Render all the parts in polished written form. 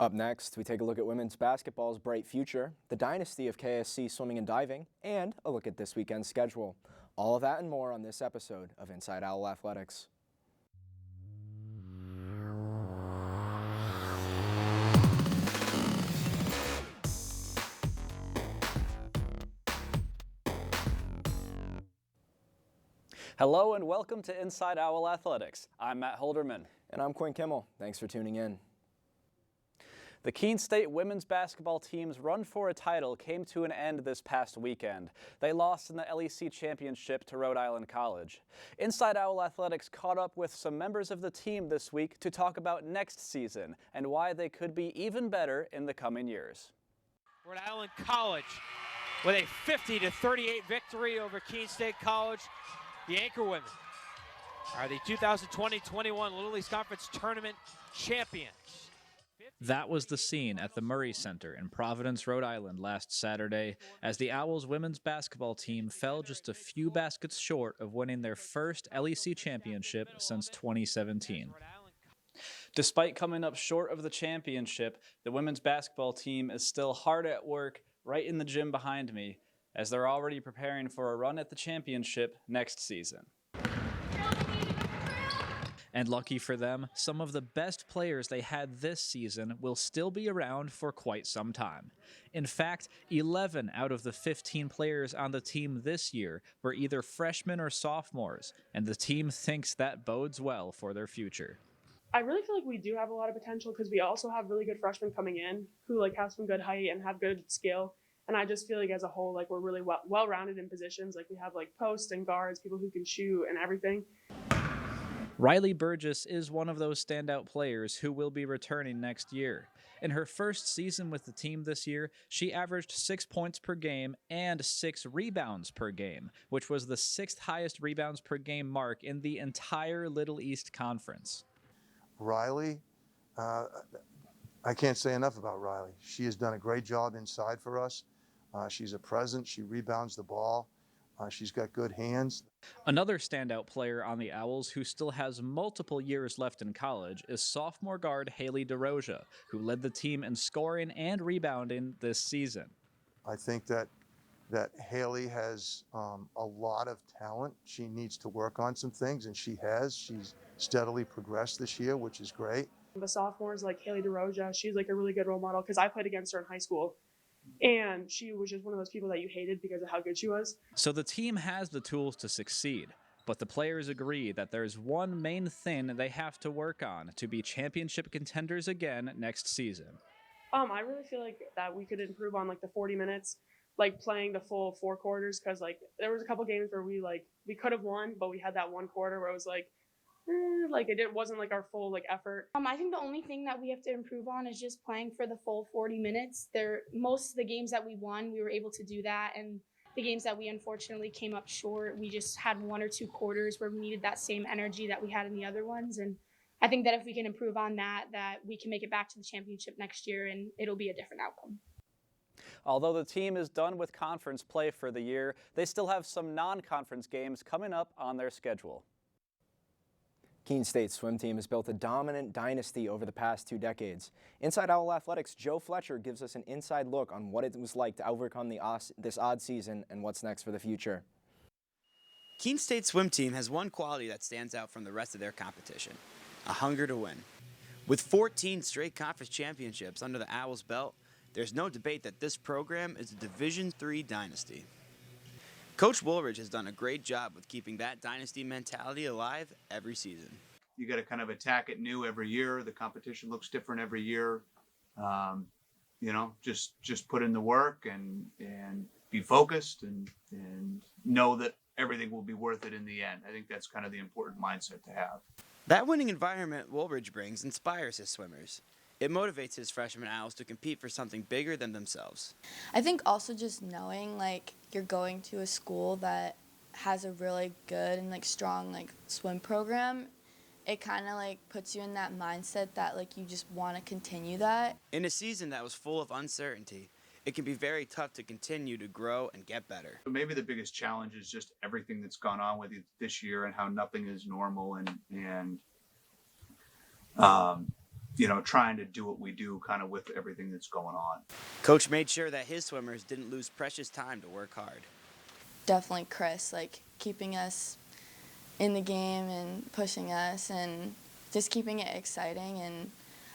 Up next, we take a look at women's basketball's bright future, the dynasty of KSC swimming and diving, and a look at this weekend's schedule. All of that and more on this episode of Inside Owl Athletics. Hello and welcome to Inside Owl Athletics. I'm Matt Holderman. And I'm Quinn Kimmel. Thanks for tuning in. The Keene State women's basketball team's run for a title came to an end this past weekend. They lost in the LEC championship to Rhode Island College. Inside Owl Athletics caught up with some members of the team this week to talk about next season and why they could be even better in the coming years. Rhode Island College with a 50-38 victory over Keene State College. The Anchor Women are the 2020-21 Little East Conference Tournament champions. That was the scene at the Murray Center in Providence, Rhode Island last Saturday as the Owls women's basketball team fell just a few baskets short of winning their first LEC championship since 2017. Despite coming up short of the championship, the women's basketball team is still hard at work right in the gym behind me as they're already preparing for a run at the championship next season. And lucky for them, some of the best players they had this season will still be around for quite some time. In fact, 11 out of the 15 players on the team this year were either freshmen or sophomores, and the team thinks that bodes well for their future. I really feel like we do have a lot of potential because we also have really good freshmen coming in who have some good height and have good skill. And I just feel like as a whole, we're really well-rounded in positions. We have posts and guards, people who can shoot and everything. Riley Burgess is one of those standout players who will be returning next year. In her first season with the team this year, she averaged 6 points per game and 6 rebounds per game, which was the 6th highest rebounds per game mark in the entire Little East Conference. Riley, I can't say enough about Riley. She has done a great job inside for us. She's a presence. She rebounds the ball. She's got good hands. Another standout player on the Owls who still has multiple years left in college is sophomore guard Haley DeRoja, who led the team in scoring and rebounding this season. I think that Haley has a lot of talent. She needs to work on some things, and she has. She's steadily progressed this year, which is great. The sophomores like Haley DeRoja, she's a really good role model because I played against her in high school. And she was just one of those people that you hated because of how good she was. So the team has the tools to succeed, but the players agree that there's one main thing they have to work on to be championship contenders again next season. I really feel like that we could improve on the 40 minutes, playing the full 4 quarters because there was a couple games where we could have won, but we had that one quarter where it was it wasn't our full effort. I think the only thing that we have to improve on is just playing for the full 40 minutes. Most of the games that we won, we were able to do that, and the games that we unfortunately came up short, we just had 1 or 2 quarters where we needed that same energy that we had in the other ones. And I think that if we can improve on that we can make it back to the championship next year and it'll be a different outcome. Although the team is done with conference play for the year, they still have some non-conference games coming up on their schedule. Keene State's swim team has built a dominant dynasty over the past 2 decades. Inside Owl Athletics' Joe Fletcher gives us an inside look on what it was like to overcome this odd season and what's next for the future. Keene State's swim team has one quality that stands out from the rest of their competition: a hunger to win. With 14 straight conference championships under the Owls' belt, there's no debate that this program is a Division III dynasty. Coach Woolridge has done a great job with keeping that dynasty mentality alive every season. You got to kind of attack it new every year. The competition looks different every year. Just put in the work and be focused and know that everything will be worth it in the end. I think that's kind of the important mindset to have. That winning environment Woolridge brings inspires his swimmers. It motivates his freshman Owls to compete for something bigger than themselves. I think also just knowing you're going to a school that has a really good and strong swim program, it kind of puts you in that mindset that you just want to continue that. In a season that was full of uncertainty, it can be very tough to continue to grow and get better. Maybe the biggest challenge is just everything that's gone on with you this year and how nothing is normal and trying to do what we do kind of with everything that's going on. Coach made sure that his swimmers didn't lose precious time to work hard. Definitely Chris, like keeping us in the game and pushing us and just keeping it exciting. And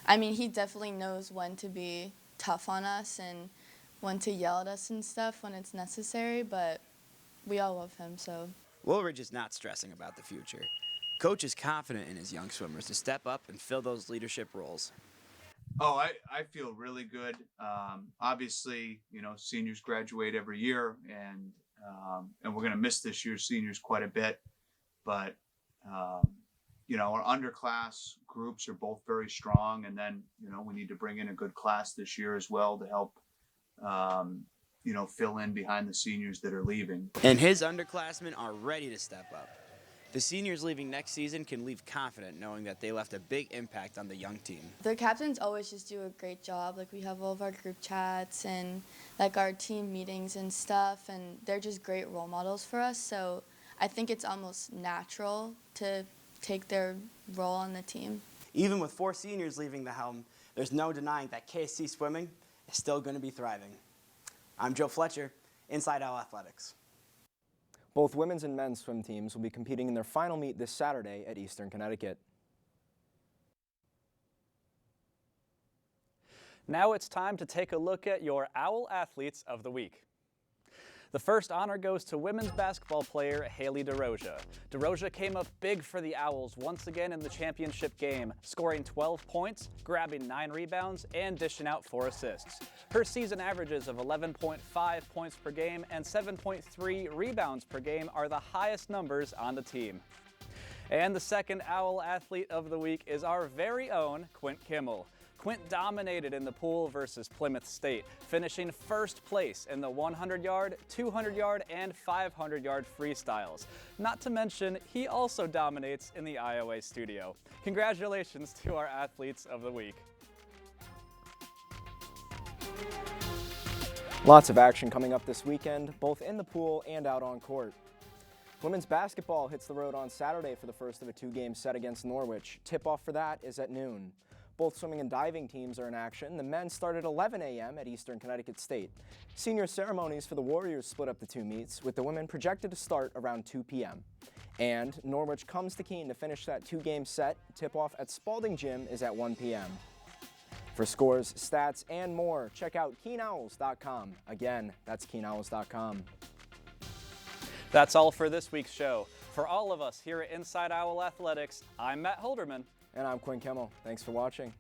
I mean, he definitely knows when to be tough on us and when to yell at us and stuff when it's necessary, but we all love him, so. Woolridge is not stressing about the future. Coach is confident in his young swimmers to step up and fill those leadership roles. Oh, I feel really good. Obviously, seniors graduate every year, and we're going to miss this year's seniors quite a bit. But, our underclass groups are both very strong. And then, we need to bring in a good class this year as well to help, fill in behind the seniors that are leaving. And his underclassmen are ready to step up. The seniors leaving next season can leave confident knowing that they left a big impact on the young team. The captains always just do a great job. Like we have all of our group chats and like our team meetings and stuff, and they're just great role models for us. So I think it's almost natural to take their role on the team. Even with 4 seniors leaving the helm, there's no denying that KSC swimming is still going to be thriving. I'm Joe Fletcher, Inside Owl Athletics. Both women's and men's swim teams will be competing in their final meet this Saturday at Eastern Connecticut. Now it's time to take a look at your Owl Athletes of the Week. The first honor goes to women's basketball player Haley DeRosa. DeRosa came up big for the Owls once again in the championship game, scoring 12 points, grabbing 9 rebounds, and dishing out 4 assists. Her season averages of 11.5 points per game and 7.3 rebounds per game are the highest numbers on the team. And the second Owl Athlete of the Week is our very own Quint Kimmel. Quint dominated in the pool versus Plymouth State, finishing first place in the 100-yard, 200-yard, and 500-yard freestyles. Not to mention, he also dominates in the IOA studio. Congratulations to our Athletes of the Week. Lots of action coming up this weekend, both in the pool and out on court. Women's basketball hits the road on Saturday for the first of a 2-game set against Norwich. Tip-off for that is at noon. Both swimming and diving teams are in action. The men start at 11 a.m. at Eastern Connecticut State. Senior ceremonies for the Warriors split up the 2 meets, with the women projected to start around 2 p.m. And Norwich comes to Keene to finish that 2-game set. Tip-off at Spalding Gym is at 1 p.m. For scores, stats, and more, check out KeenOwls.com. Again, that's KeenOwls.com. That's all for this week's show. For all of us here at Inside Owl Athletics, I'm Matt Holderman. And I'm Quinn Kimmel. Thanks for watching.